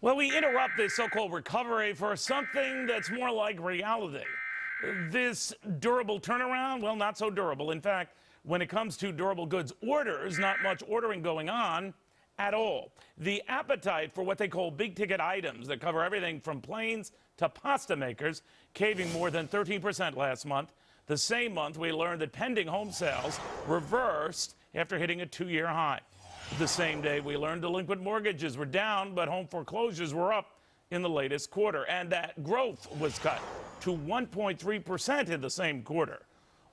Well, we interrupt this so-called recovery for something that's more like reality. This durable turnaround, well, not so durable. In fact, when it comes to durable goods orders, not much ordering going on at all. The appetite for what they call big-ticket items that cover everything from planes to pasta makers caving more than 13% last month. The same month, we learned that pending home sales reversed after hitting a two-year high. The same day, we learned delinquent mortgages were down, but home foreclosures were up in the latest quarter, and that growth was cut to 1.3% in the same quarter.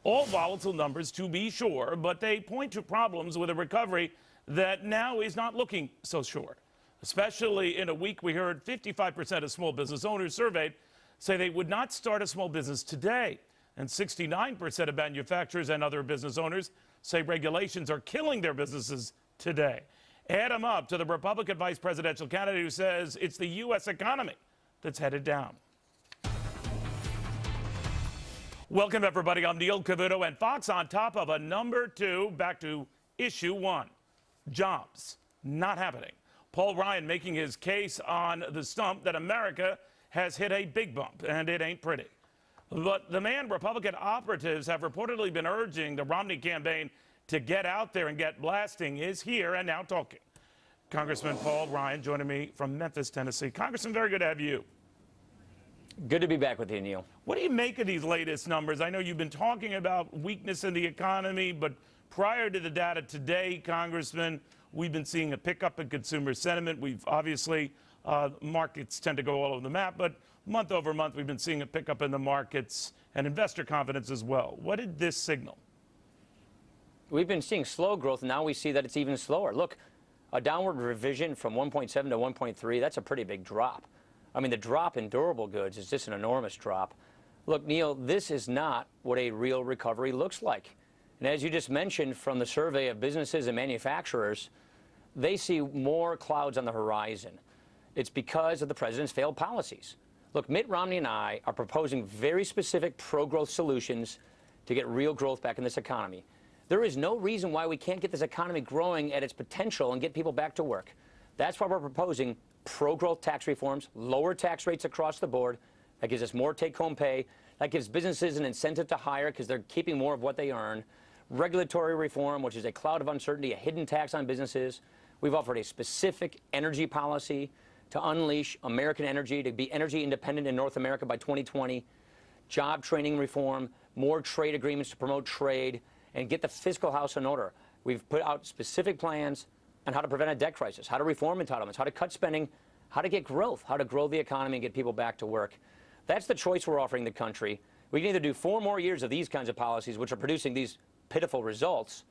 All volatile numbers, to be sure, but they point to problems with a recovery that now is not looking so sure. Especially in a week, we heard 55% of small business owners surveyed say they would not start a small business today, and 69% of manufacturers and other business owners say regulations are killing their businesses today. Add them up to the Republican vice presidential candidate who says it's the U.S. economy that's headed down. Welcome, everybody. I'm Neil Cavuto, and Fox on top of a number two. Back to issue one. Jobs not happening. Paul Ryan making his case on the stump that America has hit a big bump, and it ain't pretty. But the man Republican operatives have reportedly been urging the Romney campaign to get out there and get blasting is here and now talking. Congressman Paul Ryan joining me from Memphis, Tennessee. Congressman, very good to have you. Good to be back with you, Neil. What do you make of these latest numbers? I know you've been talking about weakness in the economy, but prior to the data today, Congressman, we've been seeing a pickup in consumer sentiment. We've obviously, markets tend to go all over the map, but month over month, we've been seeing a pickup in the markets and investor confidence as well. What did this signal? We've been seeing slow growth, and now we see that it's even slower. Look, a downward revision from 1.7 to 1.3, that's a pretty big drop. I mean, the drop in durable goods is just an enormous drop. Look, Neil, this is not what a real recovery looks like. And as you just mentioned from the survey of businesses and manufacturers, they see more clouds on the horizon. It's because of the president's failed policies. Look, Mitt Romney and I are proposing very specific pro-growth solutions to get real growth back in this economy. There is no reason why we can't get this economy growing at its potential and get people back to work. That's why we're proposing pro-growth tax reforms, lower tax rates across the board. That gives us more take-home pay. That gives businesses an incentive to hire because they're keeping more of what they earn. Regulatory reform, which is a cloud of uncertainty, a hidden tax on businesses. We've offered a specific energy policy to unleash American energy, to be energy independent in North America by 2020. Job training reform, more trade agreements to promote trade, and get the fiscal house in order. We've put out specific plans on how to prevent a debt crisis, how to reform entitlements, how to cut spending, how to get growth, how to grow the economy and get people back to work. That's the choice we're offering the country. We can either do 4 more years of these kinds of policies, which are producing these pitiful results,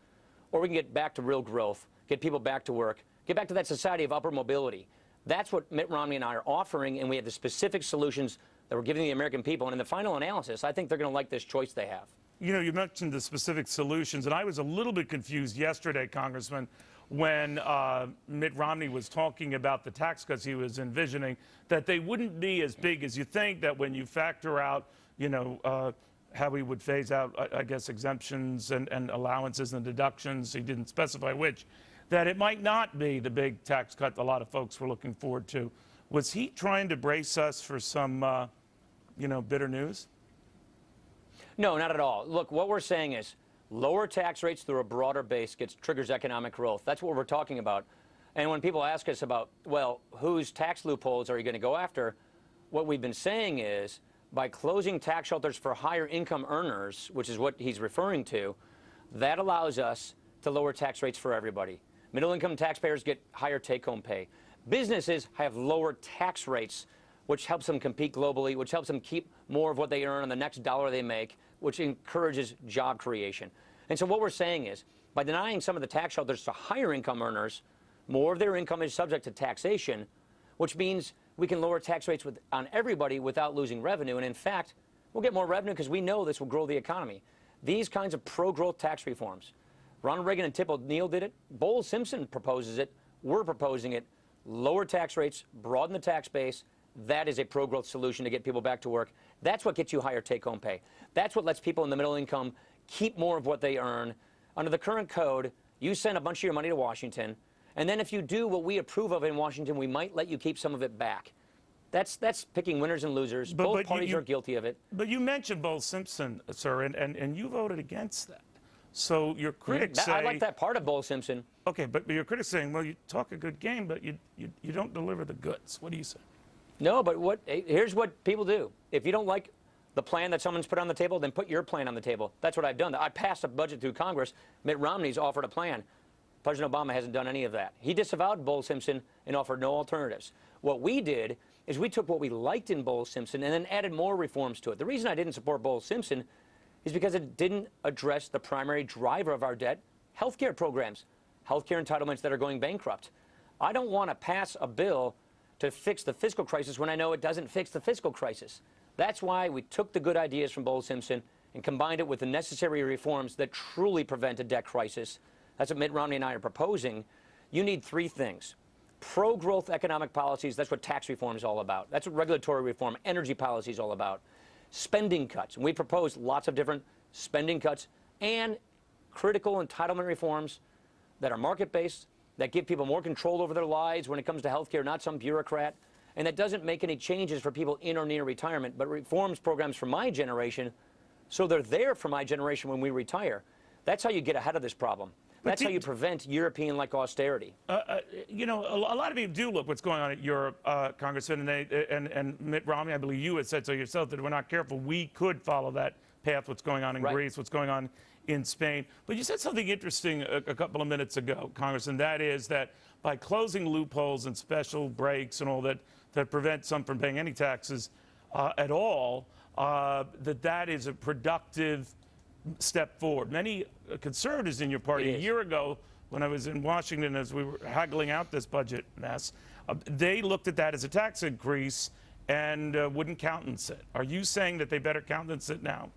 or we can get back to real growth, get people back to work, get back to that society of upper mobility. That's what Mitt Romney and I are offering, and we have the specific solutions that we're giving the American people. And in the final analysis, I think they're going to like this choice they have. You know, you mentioned the specific solutions, and I was a little bit confused yesterday, Congressman, when Mitt Romney was talking about the tax cuts he was envisioning, that they wouldn't be as big as you think, that when you factor out, you know, how he would phase out, I guess, exemptions and allowances and deductions, he didn't specify which, that it might not be the big tax cut a lot of folks were looking forward to. Was he trying to brace us for some, you know, bitter news? No, not at all. Look, what we're saying is lower tax rates through a broader base triggers economic growth. That's what we're talking about. And when people ask us about, well, whose tax loopholes are you going to go after, what we've been saying is by closing tax shelters for higher income earners, which is what he's referring to, that allows us to lower tax rates for everybody. Middle income taxpayers get higher take-home pay. Businesses have lower tax rates, which helps them compete globally, which helps them keep more of what they earn on the next dollar they make, which encourages job creation. And so what we're saying is, by denying some of the tax shelters to higher income earners, more of their income is subject to taxation, which means we can lower tax rates on everybody without losing revenue. And in fact, we'll get more revenue because we know this will grow the economy. These kinds of pro-growth tax reforms, Ronald Reagan and Tip O'Neill did it. Bowles Simpson proposes it. We're proposing it. Lower tax rates, broaden the tax base. That is a pro-growth solution to get people back to work. That's what gets you higher take-home pay. That's what lets people in the middle income keep more of what they earn. Under the current code, you send a bunch of your money to Washington, And then if you do what we approve of in Washington, we might let you keep some of it back. That's picking winners and losers. Both parties are guilty of it. But you mentioned Bowles Simpson, sir, and you voted against that. So your critics say... I like that part of Bowles Simpson. Okay, but your critics saying, well, you talk a good game, but you don't deliver the goods. What do you say? No, but here's what people do. If you don't like the plan that someone's put on the table, then put your plan on the table. That's what I've done. I passed a budget through Congress. Mitt Romney's offered a plan. President Obama hasn't done any of that. He disavowed Bowles Simpson and offered no alternatives. What we did is we took what we liked in Bowles Simpson and then added more reforms to it. The reason I didn't support Bowles Simpson is because it didn't address the primary driver of our debt, healthcare programs, healthcare entitlements that are going bankrupt. I don't want to pass a bill to fix the fiscal crisis when I know it doesn't fix the fiscal crisis. That's why we took the good ideas from Bowles Simpson and combined it with the necessary reforms that truly prevent a debt crisis. That's what Mitt Romney and I are proposing. You need three things. Pro-growth economic policies, that's what tax reform is all about. That's what regulatory reform, energy policy is all about. Spending cuts, and we propose lots of different spending cuts and critical entitlement reforms that are market-based, that give people more control over their lives when it comes to health care, not some bureaucrat, and that doesn't make any changes for people in or near retirement, but reforms programs for my generation so they're there for my generation when we retire. That's how you get ahead of this problem. That's how you prevent European-like austerity. You know, a lot of people do look what's going on in Europe, Congressman, and Mitt Romney, I believe you had said so yourself, that if we're not careful, we could follow that path, what's going on in Greece, what's going on in Spain. But you said something interesting a couple of minutes ago, Congressman, that is that by closing loopholes and special breaks and all that prevent some from paying any taxes at all, that is a productive step forward. Many conservatives in your party a year ago, when I was in Washington as we were haggling out this budget mess, they looked at that as a tax increase and wouldn't countenance it. Are you saying that they better countenance it now?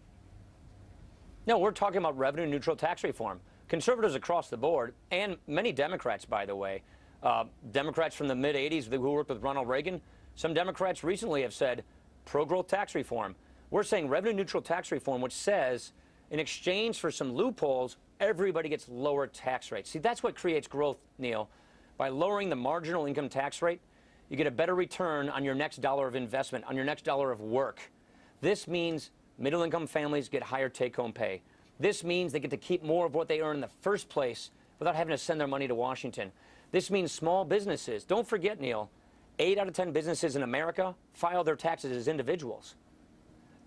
No, we're talking about revenue neutral tax reform. Conservatives across the board, and many Democrats, by the way, Democrats from the mid-'80s who worked with Ronald Reagan, some Democrats recently have said pro-growth tax reform. We're saying revenue neutral tax reform, which says in exchange for some loopholes, everybody gets lower tax rates. See, that's what creates growth, Neil. By lowering the marginal income tax rate, you get a better return on your next dollar of investment, on your next dollar of work. This means middle-income families get higher take-home pay. This means they get to keep more of what they earn in the first place without having to send their money to Washington. This means small businesses. Don't forget, Neil, 8 out of 10 businesses in America file their taxes as individuals.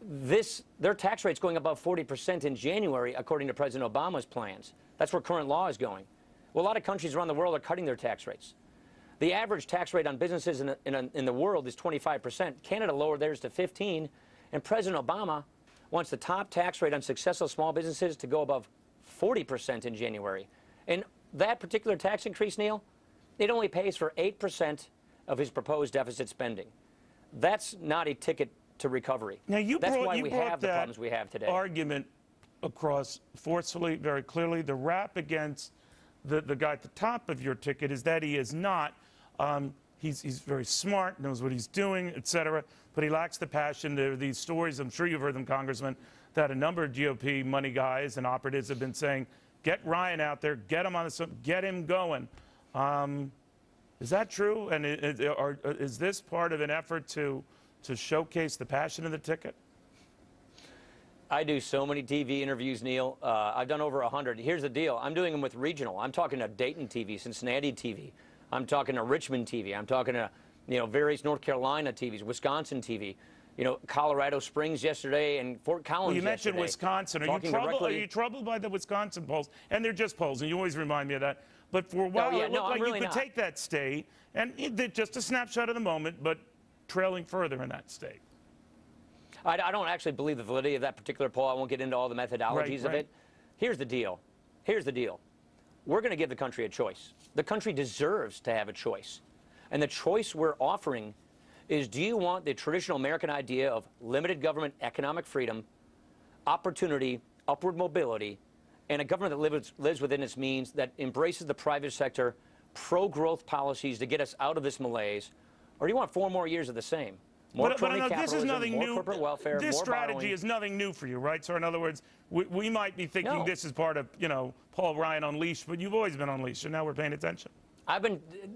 Their tax rate's going above 40% in January, according to President Obama's plans. That's where current law is going. Well, a lot of countries around the world are cutting their tax rates. The average tax rate on businesses in the world is 25%. Canada lowered theirs to 15%, and President Obama wants the top tax rate on successful small businesses to go above 40% in January. And that particular tax increase, Neil, it only pays for 8% of his proposed deficit spending. That's not a ticket to recovery. Now That's why we have the problems we have today. Argument across forcefully, very clearly. The rap against the guy at the top of your ticket is that he is not. He's very smart, knows what he's doing, et cetera, but he lacks the passion. There are these stories, I'm sure you've heard them, Congressman, that a number of GOP money guys and operatives have been saying, get Ryan out there, get him on the, get him going. Is that true? And is this part of an effort to showcase the passion of the ticket? I do so many TV interviews, Neil. I've done over 100. Here's the deal. I'm doing them with regional. I'm talking to Dayton TV, Cincinnati TV. I'm talking to Richmond TV. I'm talking to, various North Carolina TVs, Wisconsin TV, Colorado Springs yesterday and Fort Collins Well, you mentioned yesterday. Wisconsin. Are you troubled by the Wisconsin polls? And they're just polls, and you always remind me of that. But for a while, it looked like you could take that state, and just a snapshot of the moment, but trailing further in that state. I don't actually believe the validity of that particular poll. I won't get into all the methodologies of it. Here's the deal. Here's the deal. We're going to give the country a choice. The country deserves to have a choice. And the choice we're offering is, do you want the traditional American idea of limited government economic freedom, opportunity, upward mobility, and a government that lives within its means, that embraces the private sector, pro-growth policies to get us out of this malaise, or do you want 4 more years of the same? More crony capitalism, this is nothing more new. Corporate welfare, this more strategy borrowing. is nothing new for you, right? So in other words, we might be thinking this is part of, Paul Ryan Unleashed, but you've always been unleashed, and now we're paying attention.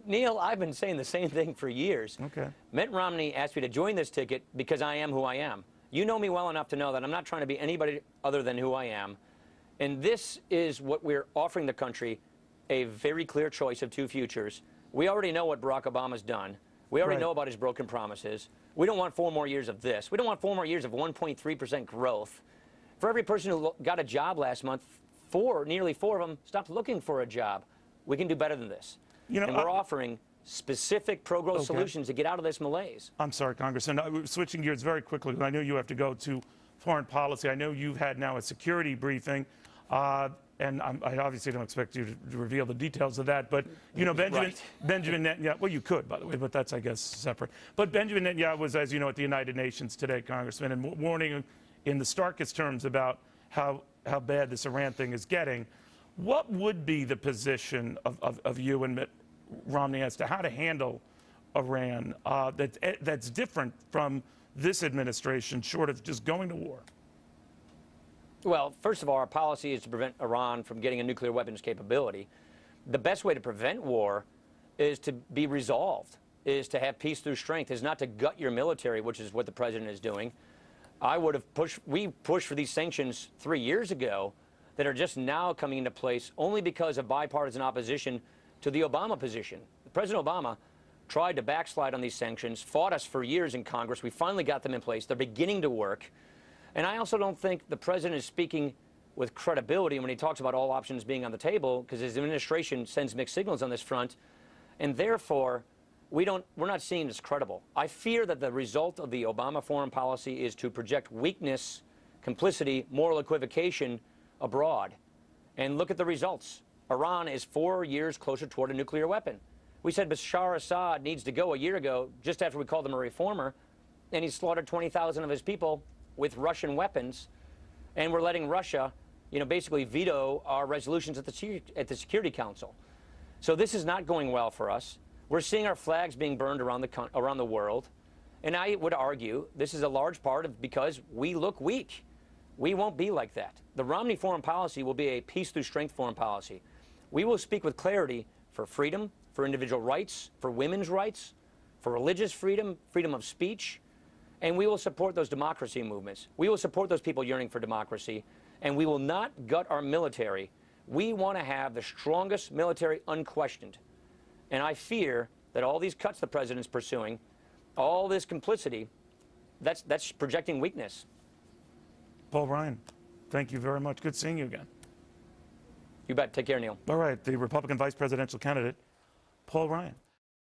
Neil, I've been saying the same thing for years. Okay. Mitt Romney asked me to join this ticket because I am who I am. You know me well enough to know that I'm not trying to be anybody other than who I am. And this is what we're offering the country, a very clear choice of two futures. We already know what Barack Obama's done. We already know about his broken promises. We don't want 4 more years of this. We don't want 4 more years of 1.3% growth. For every person who got a job last month, nearly 4 of them stopped looking for a job. We can do better than this. You know, and we're offering specific pro-growth solutions to get out of this malaise. I'm sorry, Congressman. Switching gears very quickly, I know you have to go to foreign policy. I know you've had now a security briefing, and I obviously don't expect you to reveal the details of that, but, you know, Benjamin Netanyahu, well, you could, by the way, but that's, I guess, separate. But Benjamin Netanyahu was, as you know, at the United Nations today, Congressman, and warning in the starkest terms about how bad this Iran thing is getting. What would be the position of you and Mitt Romney as to how to handle Iran that's different from this administration, short of just going to war? Well, first of all, our policy is to prevent Iran from getting a nuclear weapons capability. The best way to prevent war is to be resolved, is to have peace through strength, is not to gut your military, which is what the president is doing. We pushed for these sanctions 3 years ago that are just now coming into place only because of bipartisan opposition to the Obama position. President Obama tried to backslide on these sanctions, fought us for years in Congress. We finally got them in place. They're beginning to work. And I also don't think the president is speaking with credibility when he talks about all options being on the table, because his administration sends mixed signals on this front. And therefore, we're not seen as credible. I fear that the result of the Obama foreign policy is to project weakness, complicity, moral equivocation abroad. And look at the results. Iran is 4 years closer toward a nuclear weapon. We said Bashar Assad needs to go a year ago, just after we called him a reformer, and he slaughtered 20,000 of his people with Russian weapons, and we're letting Russia, you know, basically veto our resolutions at the Security Council. So this is not going well for us. We're seeing our flags being burned around the world, and I would argue this is a large part of because we look weak. We won't be like that. The Romney foreign policy will be a peace through strength foreign policy. We will speak with clarity for freedom, for individual rights, for women's rights, for religious freedom, freedom of speech, and we will support those democracy movements. We will support those people yearning for democracy, and we will not gut our military. We want to have the strongest military unquestioned. And I fear that all these cuts the president's pursuing, all this complicity, that's projecting weakness. Paul Ryan, thank you very much. Good seeing you again. You bet. Take care, Neil. All right, the Republican vice presidential candidate, Paul Ryan.